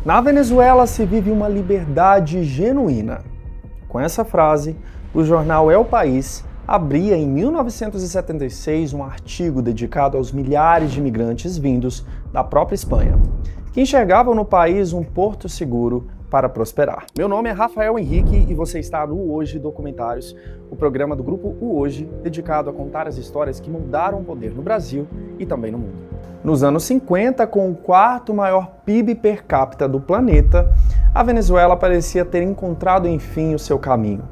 Na Venezuela se vive uma liberdade genuína. Com essa frase, o jornal El País abria em 1976 um artigo dedicado aos milhares de imigrantes vindos da própria Espanha, que enxergavam no país um porto seguro para prosperar. Meu nome é Rafael Henrique e você está no Hoje Documentários, o programa do grupo O Hoje, dedicado a contar as histórias que mudaram o poder no Brasil e também no mundo. Nos anos 50, com o quarto maior PIB per capita do planeta, a Venezuela parecia ter encontrado enfim o seu caminho.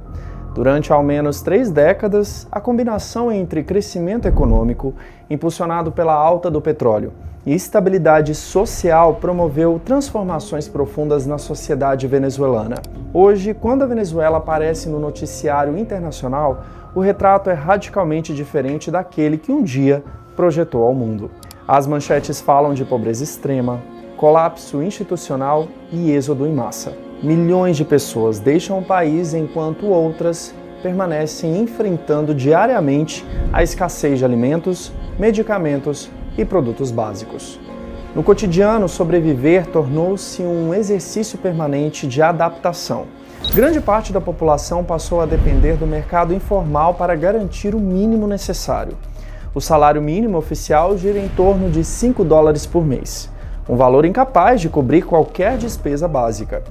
Durante ao menos 3 décadas, a combinação entre crescimento econômico, impulsionado pela alta do petróleo, e estabilidade social promoveu transformações profundas na sociedade venezuelana. Hoje, quando a Venezuela aparece no noticiário internacional, o retrato é radicalmente diferente daquele que um dia projetou ao mundo. As manchetes falam de pobreza extrema, colapso institucional e êxodo em massa. Milhões de pessoas deixam o país enquanto outras permanecem enfrentando diariamente a escassez de alimentos, medicamentos e produtos básicos. No cotidiano, sobreviver tornou-se um exercício permanente de adaptação. Grande parte da população passou a depender do mercado informal para garantir o mínimo necessário. O salário mínimo oficial gira em torno de $5 por mês, um valor incapaz de cobrir qualquer despesa básica.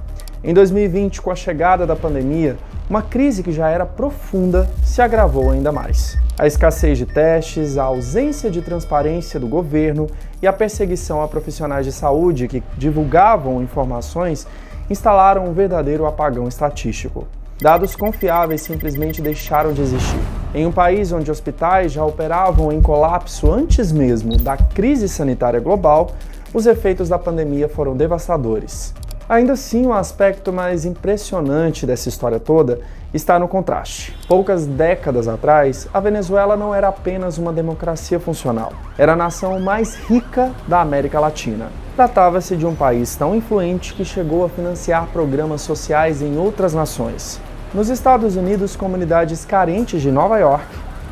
Em 2020, com a chegada da pandemia, uma crise que já era profunda se agravou ainda mais. A escassez de testes, a ausência de transparência do governo e a perseguição a profissionais de saúde que divulgavam informações instalaram um verdadeiro apagão estatístico. Dados confiáveis simplesmente deixaram de existir. Em um país onde hospitais já operavam em colapso antes mesmo da crise sanitária global, os efeitos da pandemia foram devastadores. Ainda assim, o aspecto mais impressionante dessa história toda está no contraste. Poucas décadas atrás, a Venezuela não era apenas uma democracia funcional. Era a nação mais rica da América Latina. Tratava-se de um país tão influente que chegou a financiar programas sociais em outras nações. Nos Estados Unidos, comunidades carentes de Nova York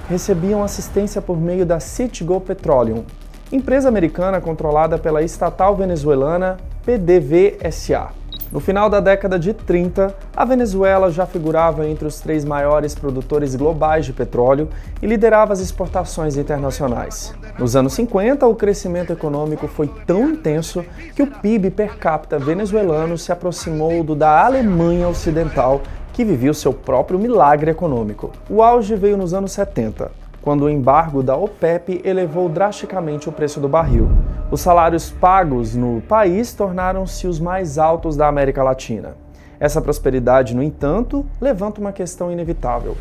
recebiam assistência por meio da Citgo Petroleum, empresa americana controlada pela estatal venezuelana PDVSA. No final da década de 30, a Venezuela já figurava entre os 3 maiores produtores globais de petróleo e liderava as exportações internacionais. Nos anos 50, o crescimento econômico foi tão intenso que o PIB per capita venezuelano se aproximou do da Alemanha Ocidental, que vivia o seu próprio milagre econômico. O auge veio nos anos 70, quando o embargo da OPEP elevou drasticamente o preço do barril. Os salários pagos no país tornaram-se os mais altos da América Latina. Essa prosperidade, no entanto, levanta uma questão inevitável.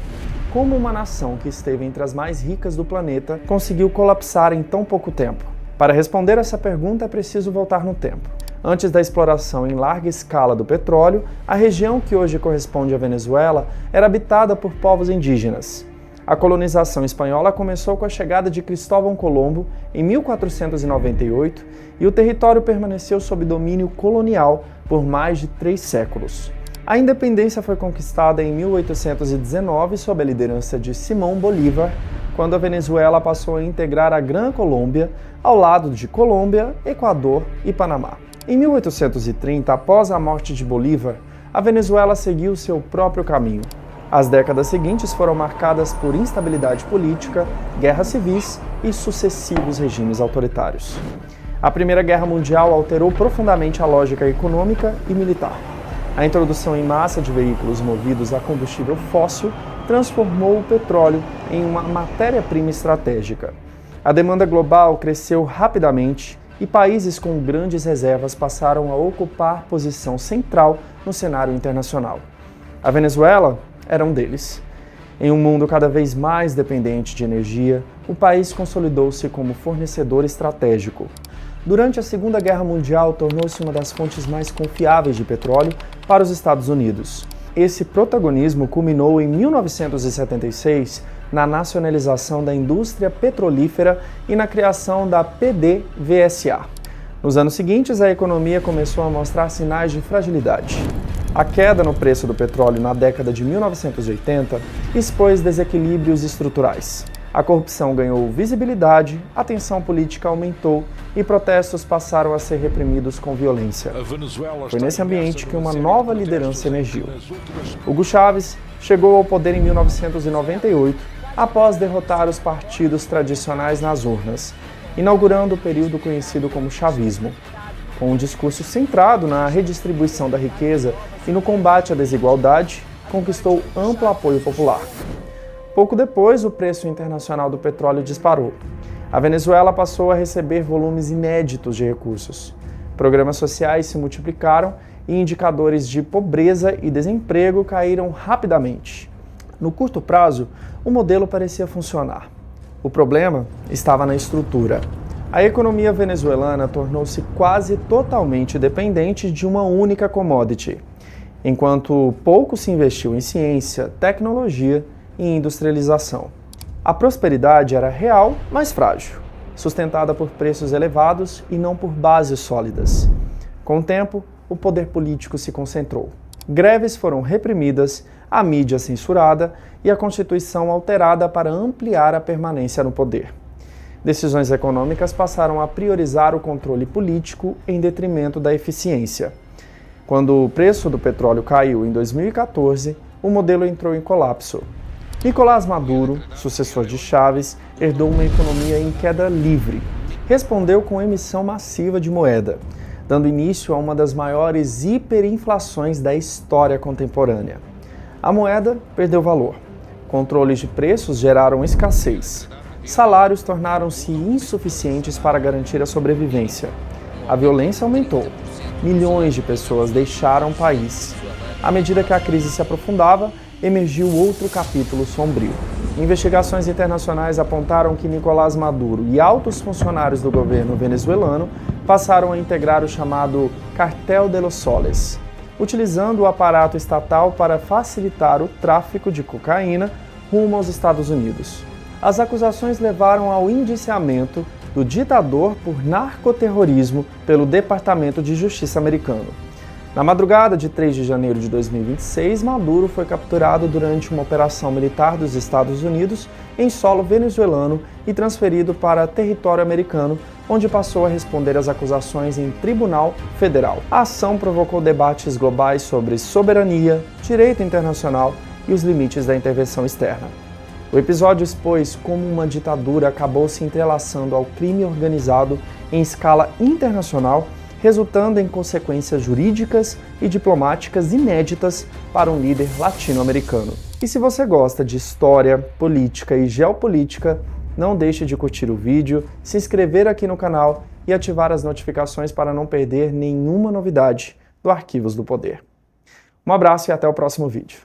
Como uma nação que esteve entre as mais ricas do planeta conseguiu colapsar em tão pouco tempo? Para responder essa pergunta é preciso voltar no tempo. Antes da exploração em larga escala do petróleo, a região que hoje corresponde à Venezuela era habitada por povos indígenas. A colonização espanhola começou com a chegada de Cristóvão Colombo em 1498 e o território permaneceu sob domínio colonial por mais de 3 séculos. A independência foi conquistada em 1819 sob a liderança de Simão Bolívar, quando a Venezuela passou a integrar a Gran Colômbia ao lado de Colômbia, Equador e Panamá. Em 1830, após a morte de Bolívar, a Venezuela seguiu seu próprio caminho. As décadas seguintes foram marcadas por instabilidade política, guerras civis e sucessivos regimes autoritários. A Primeira Guerra Mundial alterou profundamente a lógica econômica e militar. A introdução em massa de veículos movidos a combustível fóssil transformou o petróleo em uma matéria-prima estratégica. A demanda global cresceu rapidamente e países com grandes reservas passaram a ocupar posição central no cenário internacional. A Venezuela era um deles. Em um mundo cada vez mais dependente de energia, o país consolidou-se como fornecedor estratégico. Durante a Segunda Guerra Mundial, tornou-se uma das fontes mais confiáveis de petróleo para os Estados Unidos. Esse protagonismo culminou em 1976 na nacionalização da indústria petrolífera e na criação da PDVSA. Nos anos seguintes, a economia começou a mostrar sinais de fragilidade. A queda no preço do petróleo na década de 1980 expôs desequilíbrios estruturais. A corrupção ganhou visibilidade, a tensão política aumentou e protestos passaram a ser reprimidos com violência. Foi nesse ambiente que uma nova liderança emergiu. Hugo Chávez chegou ao poder em 1998, após derrotar os partidos tradicionais nas urnas, inaugurando o período conhecido como chavismo. Com um discurso centrado na redistribuição da riqueza e no combate à desigualdade, conquistou amplo apoio popular. Pouco depois, o preço internacional do petróleo disparou. A Venezuela passou a receber volumes inéditos de recursos. Programas sociais se multiplicaram e indicadores de pobreza e desemprego caíram rapidamente. No curto prazo, o modelo parecia funcionar. O problema estava na estrutura. A economia venezuelana tornou-se quase totalmente dependente de uma única commodity, enquanto pouco se investiu em ciência, tecnologia e industrialização. A prosperidade era real, mas frágil, sustentada por preços elevados e não por bases sólidas. Com o tempo, o poder político se concentrou. Greves foram reprimidas, a mídia censurada e a Constituição alterada para ampliar a permanência no poder. Decisões econômicas passaram a priorizar o controle político em detrimento da eficiência. Quando o preço do petróleo caiu em 2014, o modelo entrou em colapso. Nicolás Maduro, sucessor de Chávez, herdou uma economia em queda livre. Respondeu com emissão massiva de moeda, dando início a uma das maiores hiperinflações da história contemporânea. A moeda perdeu valor. Controles de preços geraram escassez. Salários tornaram-se insuficientes para garantir a sobrevivência. A violência aumentou. Milhões de pessoas deixaram o país. À medida que a crise se aprofundava, emergiu outro capítulo sombrio. Investigações internacionais apontaram que Nicolás Maduro e altos funcionários do governo venezuelano passaram a integrar o chamado Cartel de los Soles, utilizando o aparato estatal para facilitar o tráfico de cocaína rumo aos Estados Unidos. As acusações levaram ao indiciamento do ditador por narcoterrorismo pelo Departamento de Justiça americano. Na madrugada de 3 de janeiro de 2026, Maduro foi capturado durante uma operação militar dos Estados Unidos em solo venezuelano e transferido para território americano, onde passou a responder às acusações em tribunal federal. A ação provocou debates globais sobre soberania, direito internacional e os limites da intervenção externa. O episódio expôs como uma ditadura acabou se entrelaçando ao crime organizado em escala internacional, resultando em consequências jurídicas e diplomáticas inéditas para um líder latino-americano. E se você gosta de história, política e geopolítica, não deixe de curtir o vídeo, se inscrever aqui no canal e ativar as notificações para não perder nenhuma novidade do Arquivos do Poder. Um abraço e até o próximo vídeo.